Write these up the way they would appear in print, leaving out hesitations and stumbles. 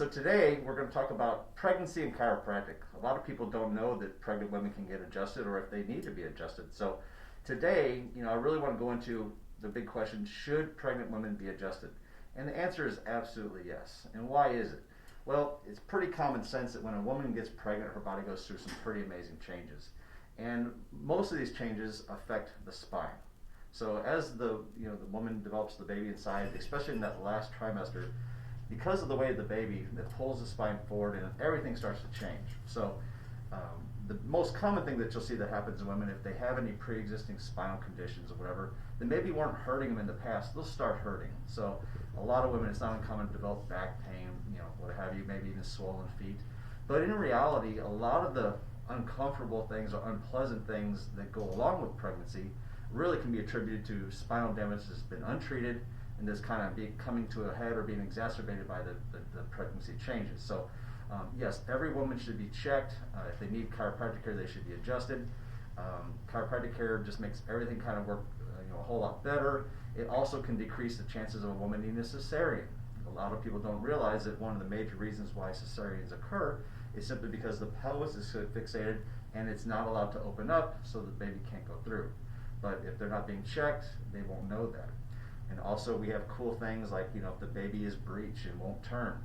So today we're going to talk about pregnancy and chiropractic. A lot of people don't know that pregnant women can get adjusted or if they need to be adjusted. So today, I really want to go into the big question, should pregnant women be adjusted? And the answer is absolutely yes. And why is it? Well, it's pretty common sense that when a woman gets pregnant, her body goes through some pretty amazing changes. And most of these changes affect the spine. So as the woman develops the baby inside, especially in that last trimester, because of the way of the baby that pulls the spine forward and everything starts to change. So the most common thing that you'll see that happens in women, if they have any pre-existing spinal conditions or whatever, that maybe weren't hurting them in the past, they'll start hurting. So a lot of women, it's not uncommon to develop back pain, what have you, maybe even swollen feet. But in reality, a lot of the uncomfortable things or unpleasant things that go along with pregnancy really can be attributed to spinal damage that's been untreated and that's kind of coming to a head or being exacerbated by the pregnancy changes. So yes, every woman should be checked. If they need chiropractic care, they should be adjusted. Chiropractic care just makes everything kind of work a whole lot better. It also can decrease the chances of a woman needing a cesarean. A lot of people don't realize that one of the major reasons why cesareans occur is simply because the pelvis is fixated and it's not allowed to open up, so the baby can't go through. But if they're not being checked, they won't know that. And also we have cool things like, if the baby is breech and won't turn,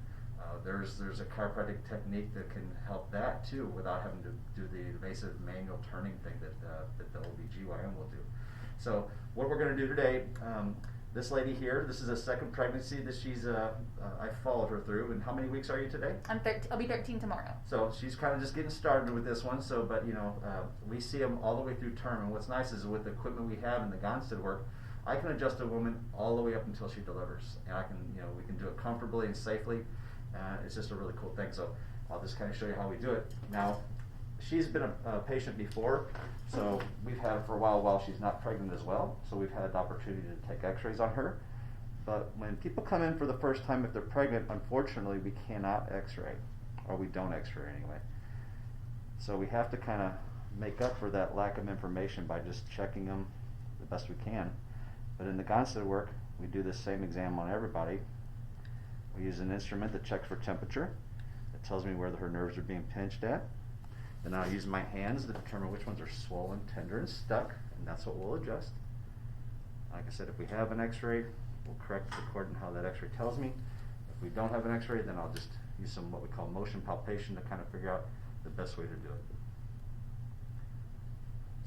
there's a chiropractic technique that can help that too without having to do the invasive manual turning thing that the OBGYN will do. So what we're going to do today, this lady here, this is a second pregnancy that I followed her through. And how many weeks are you today? I'll be 13 tomorrow. So she's kind of just getting started with this one. So, but we see them all the way through term. And what's nice is with the equipment we have in the Gonstead work, I can adjust a woman all the way up until she delivers. And I can, we can do it comfortably and safely. It's just a really cool thing. So I'll just kind of show you how we do it. Now, she's been a patient before, so we've had her for a while she's not pregnant as well. So we've had the opportunity to take x-rays on her. But when people come in for the first time, if they're pregnant, unfortunately we cannot x-ray, or we don't x-ray anyway. So we have to kind of make up for that lack of information by just checking them the best we can. But in the Gonstead work, we do the same exam on everybody. We use an instrument that checks for temperature. It tells me whether her nerves are being pinched at. Then I'll use my hands to determine which ones are swollen, tender, and stuck, and that's what we'll adjust. Like I said, if we have an x-ray, we'll correct it according to how that x-ray tells me. If we don't have an x-ray, then I'll just use some what we call motion palpation to kind of figure out the best way to do it.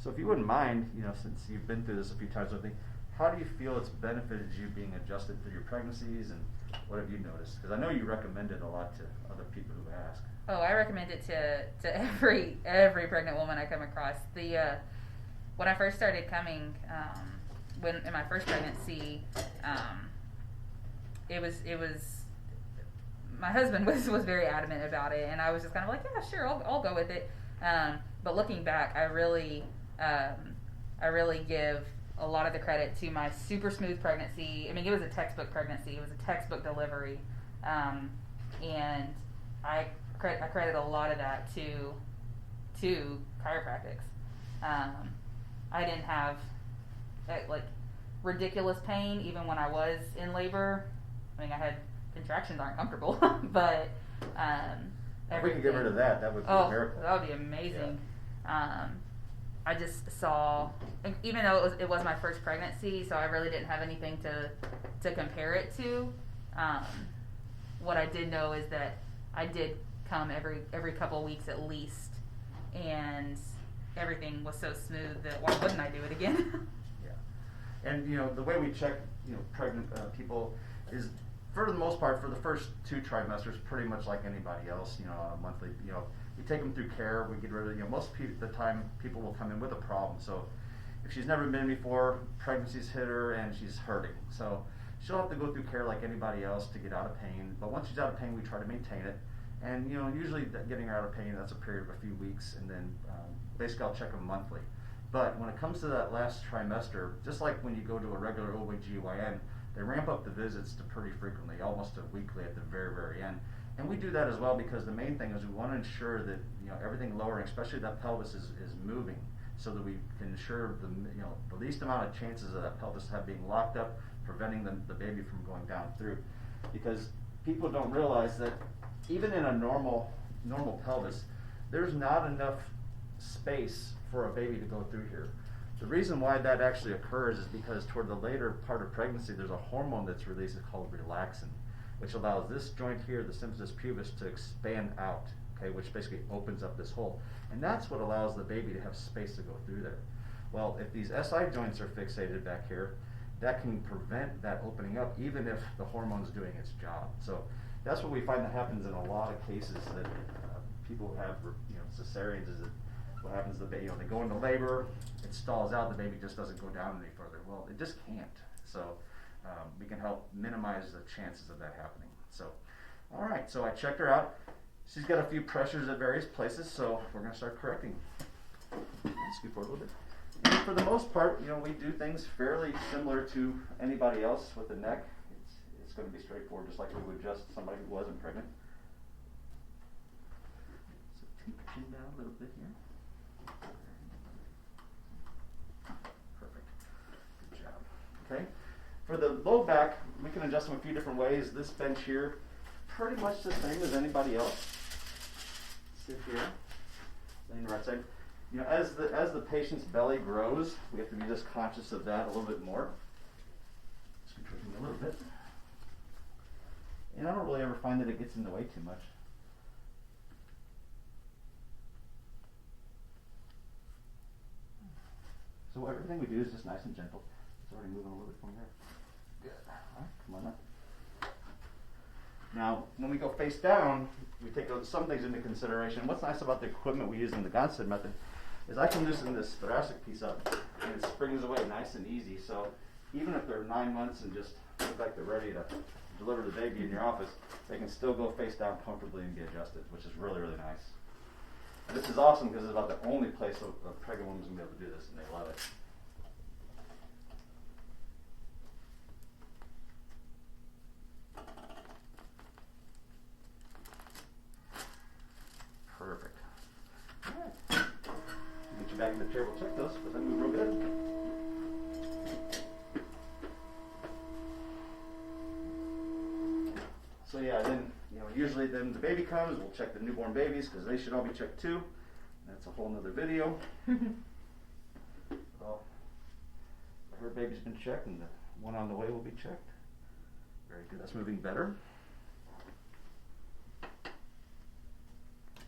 So if you wouldn't mind, since you've been through this a few times with me, how do you feel it's benefited you being adjusted through your pregnancies, and what have you noticed? Because I know you recommend it a lot to other people who ask. Oh, I recommend it to every pregnant woman I come across. When I first started coming, when in my first pregnancy, it was my husband was very adamant about it, and I was just kind of like, yeah, sure, I'll go with it. But looking back, I really give a lot of the credit to my super smooth pregnancy. I mean, it was a textbook pregnancy. It was a textbook delivery, and I credit a lot of that to chiropractics. I didn't have ridiculous pain even when I was in labor. I mean, I had contractions aren't comfortable, but if we could get rid of that, that would be a miracle. That would be amazing. Yeah. I just saw, even though it was my first pregnancy, so I really didn't have anything to compare it to. What I did know is that I did come every couple of weeks at least, and everything was so smooth that why wouldn't I do it again? Yeah, and the way we check pregnant people is, for the most part, for the first 2 trimesters, pretty much like anybody else. Monthly. We take them through care. We get rid of. Most of the time, people will come in with a problem. So, if she's never been before, pregnancy's hit her and she's hurting. So, she'll have to go through care like anybody else to get out of pain. But once she's out of pain, we try to maintain it. And usually getting her out of pain, that's a period of a few weeks, and then basically I'll check them monthly. But when it comes to that last trimester, just like when you go to a regular OBGYN, they ramp up the visits to pretty frequently, almost to weekly at the very, very end. And we do that as well because the main thing is we want to ensure that everything lowering, especially that pelvis, is moving, so that we can ensure the least amount of chances of that pelvis being locked up, preventing the baby from going down through. Because people don't realize that even in a normal pelvis, there's not enough space for a baby to go through here. The reason why that actually occurs is because toward the later part of pregnancy, there's a hormone that's released called relaxin, which allows this joint here, the symphysis pubis, to expand out, okay, which basically opens up this hole. And that's what allows the baby to have space to go through there. Well, if these SI joints are fixated back here, that can prevent that opening up even if the hormone's doing its job. So that's what we find that happens in a lot of cases that people have, cesareans, is that what happens, they go into labor, it stalls out, the baby just doesn't go down any further. Well, it just can't. So we can help minimize the chances of that happening. So, all right, so I checked her out. She's got a few pressures at various places, so we're going to start correcting. Scoot forward a little bit. And for the most part, we do things fairly similar to anybody else with the neck. It's going to be straightforward, just like we would adjust somebody who wasn't pregnant. So take the chin down a little bit here. Perfect. Good job. Okay. For the low back, we can adjust them a few different ways. This bench here, pretty much the same as anybody else. Sit here, laying the right side. As the patient's belly grows, we have to be just conscious of that a little bit more. Just contracting a little bit. And I don't really ever find that it gets in the way too much. So everything we do is just nice and gentle. It's already moving a little bit from there. Good. All right, come on up. Now, when we go face down, we take some things into consideration. What's nice about the equipment we use in the Gonstead method is I can loosen this thoracic piece up and it springs away nice and easy. So even if they're 9 months and just look like they're ready to deliver the baby in your office, they can still go face down comfortably and be adjusted, which is really, really nice. And this is awesome because it's about the only place a pregnant woman's going to be able to do this, and they love it. Perfect. All right. Get you back in the chair, we'll check those, but then move real good. So yeah, then, usually then the baby comes, we'll check the newborn babies because they should all be checked too. That's a whole nother video. Well, her baby's been checked and the one on the way will be checked. Very good, that's moving better.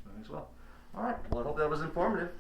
Moving as well. All right, well, I hope that was informative.